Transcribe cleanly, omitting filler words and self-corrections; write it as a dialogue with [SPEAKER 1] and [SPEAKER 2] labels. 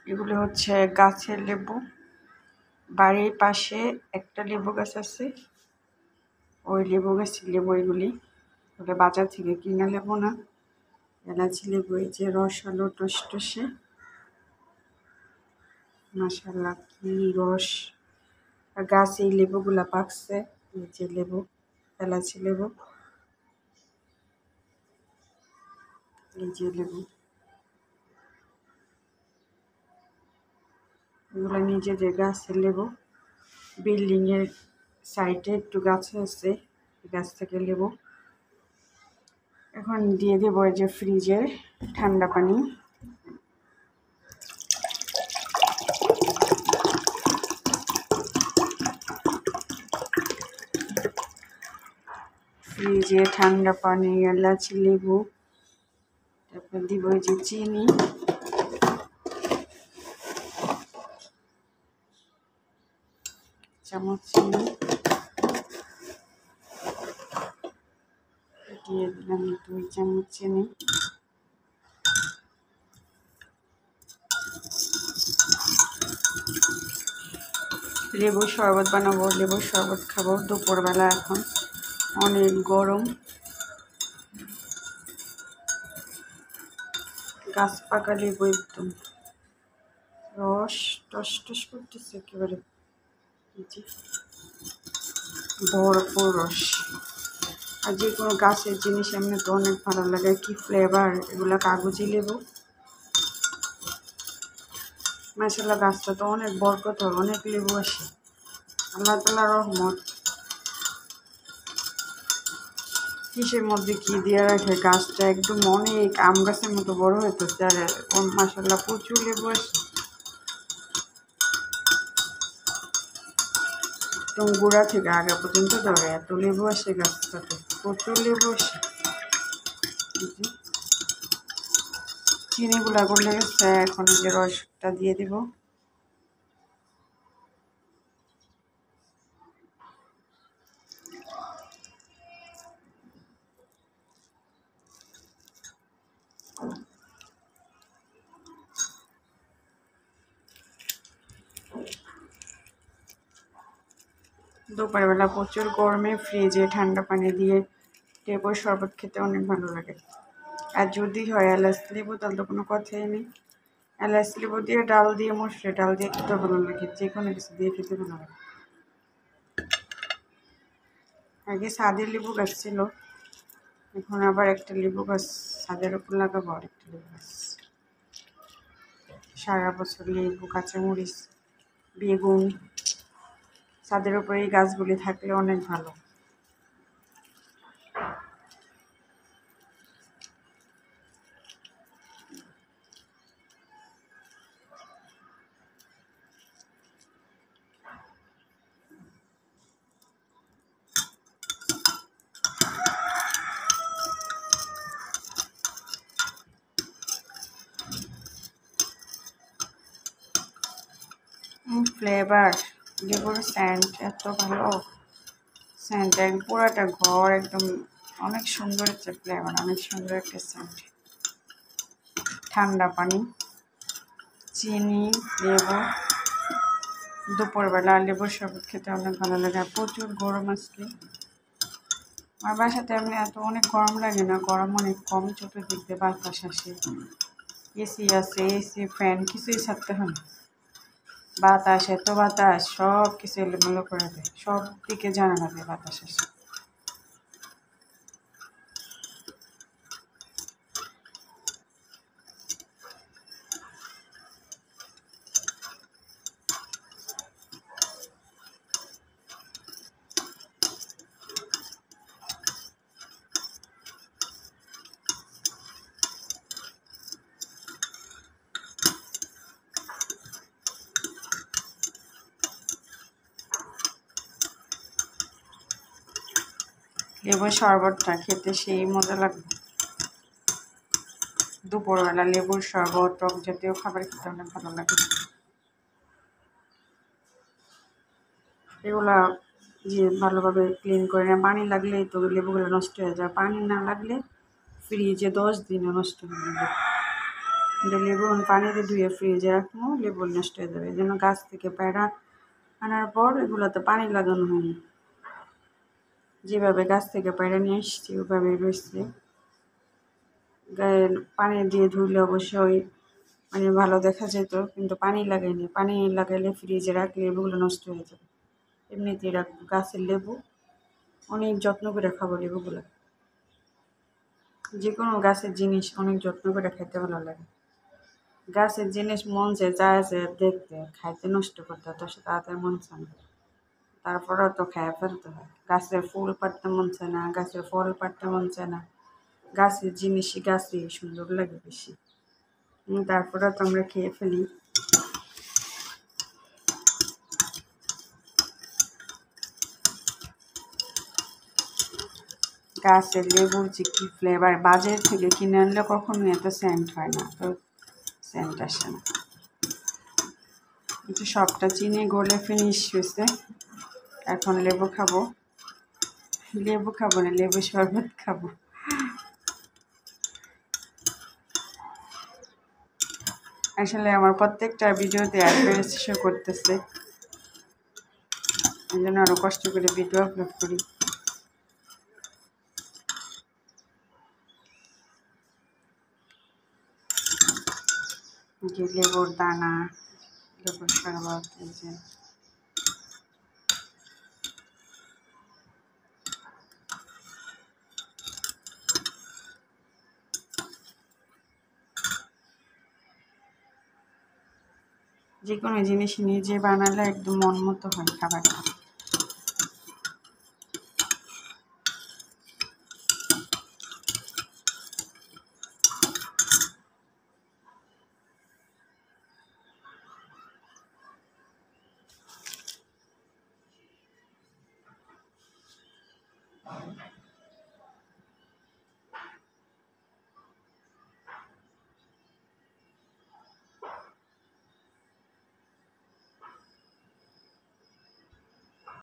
[SPEAKER 1] এগুলো হচ্ছে গাছের লেবু। বাড়ির পাশে একটা লেবু গাছ আছে, ওই লেবু গাছের লেবু এগুলি। ওটা বাজার থেকে কিনা লেবু না, এলাচি লেবু। এই যে রস হলো টসটসে, মাশাআল্লাহ কি রস। আর গাছে এই লেবুগুলা পাকছে। এই যে লেবু, এলাচি লেবু, এই যে লেবু। এগুলো নিজেদের গাছের লেবু। বিল্ডিং এর সাইডে একটু গাছ আছে, গাছ থেকে লেবু। এখন দিয়ে দেবো এই যে ফ্রিজের ঠান্ডা পানি। ফ্রিজে ঠান্ডা পানি, এলাচি লেবু, তারপর দিব এই যে চিনি, চামচ চিনি দিয়ে দিলাম, 2 চামচ চিনি। লেবুর শরবত বানাবো, লেবুর শরবত খাবো দুপুরবেলা। এখন অনেক গরম, গাছ পাকা লেবু, একদম রস টস টস করতেছে একেবারে, ভরপুর রস। আর যে কোনো গাছের জিনিস এমনি তো অনেক ভালো লাগে, কি ফ্লেভার। এগুলো কাগজি লেবু, মাশাআল্লাহ। গাছটা তো অনেক বরকত, অনেক লেবু আসে, আল্লাহ তাআলার রহমত। কিসের মধ্যে কি দিয়ে রাখে, গাছটা একদম অনেক আম গাছের মতো বড় হইতেছে। আর মাশাআল্লাহ প্রচুর লেবু আসে, একদম গোড়া থেকে আগা পর্যন্ত ধরে এত লেবু আসে গাছটাতে, প্রচুর লেবু আসে। চিনি গুলা গলে গেছে, এখন যে রসটা দিয়ে দিব। দুপুরবেলা প্রচুর গরমে ফ্রিজে ঠান্ডা পানি দিয়ে লেবুর শরবত খেতে অনেক ভালো লাগে। আর যদি হয় এলাচ লেবু, তাহলে তো কোনো কথাই নেই। এলাচ লেবু দিয়ে, ডাল দিয়ে, মসুর ডাল দিয়ে খেতে ভালো লাগে, যে কোনো কিছু দিয়ে খেতে ভালো লাগে। আগে সাদের লেবু গাছ ছিল, এখন আবার একটা লেবু গাছ ছাদের উপর লাগাবো, আর একটা লেবু গাছ। সারা বছর লেবু, কাঁচামরিচ, বেগুন, ছাদের উপরে এই গাছগুলি থাকলে অনেক ভালো। ফ্লেভার, লেবুর স্যান্ড এত ভালো, স্যান্ড পুরাটা ঘর একদম অনেক সুন্দর একটা ফ্লেভার, অনেক সুন্দর একটা স্যান্ড। ঠান্ডা পানি, চিনি, লেবু। দুপুরবেলা লেবুর শরবত খেতে অনেক ভালো লাগে। আর প্রচুর গরম আজকে। আমার বাসাতে এমনি এত অনেক গরম লাগে না, গরম অনেক কম, চতুর্দিক দিয়ে বাতাস আসে। এসি আছে, এসি ফ্যান কিছুই ছাড়তে হয় না। বাতাস, এত বাতাস, সব কিছু এলোমেলো করে দেয়, সব দিকে জানালা দিয়ে বাতাস আসে। লেবুর শরবতটা খেতে সেই মজা লাগবে। দুপুরবেলা লেবুর শরবত, টক জাতীয় খাবার খেতে অনেক ভালো লাগে। এগুলা যে ভালোভাবে ক্লিন করে না, পানি লাগলেই তো লেবুগুলো নষ্ট হয়ে যায়, পানি না লাগলে ফ্রিজে 10 দিনে নষ্ট হয়ে যাবে। লেবু পানিতে ধুয়ে ফ্রিজে রাখবো, লেবু নষ্ট হয়ে যাবে। এই জন্য গাছ থেকে পেড়া আনার পর এগুলোতে পানি লাগানো হয়নি, যেভাবে গাছ থেকে পেড়া নিয়ে এসছি ওইভাবেই রয়েছে। গায়ে পানি দিয়ে ধুলে অবশ্যই মানে ভালো দেখা যেত, কিন্তু পানি লাগাইনি। পানি লাগাইলে ফ্রিজে রাখলে লেবুগুলো নষ্ট হয়ে যাবে। এমনিতেই রাখবো, গাছের লেবু অনেক যত্ন করে খাবো লেবুগুলো। যে কোনো গাছের জিনিস অনেক যত্ন করে খাইতে ভালো লাগে। গাছের জিনিস মন চায় যায় যে দেখতে, খাইতে নষ্ট করতে তো সে তাড়াতাড়ি মন চায় না, তারপরেও তো খেয়ে ফেলতে হয়। গাছের ফুল পাড়তে মন চায় না, গাছের ফল পাড়তে মন চায় না, গাছের জিনিসই গাছই সুন্দর লাগে বেশি, তারপরেও তো আমরা খেয়ে ফেলি। গাছের লেবুর যে কী ফ্লেভার, বাজার থেকে কিনে আনলে কখনো এত সেন্ট হয় না, তো সেন্ট আসে না। কিন্তু সবটা চিনি গলে ফিনিশ হয়েছে। এখন লেবু খাবো, লেবু খাবো না, লেবু শরবত খাবো। আসলে আমার প্রত্যেকটা ভিডিওতে অ্যাডভার্টাইজ শো করতেছে, এই জন্য আরও কষ্ট করে ভিডিও আপলোড করি। যে লেবুর দানা, লেবুর শরবত, এই যে যে কোনো জিনিস নিজে বানালে একদম মন মতো হয় খাবারটা।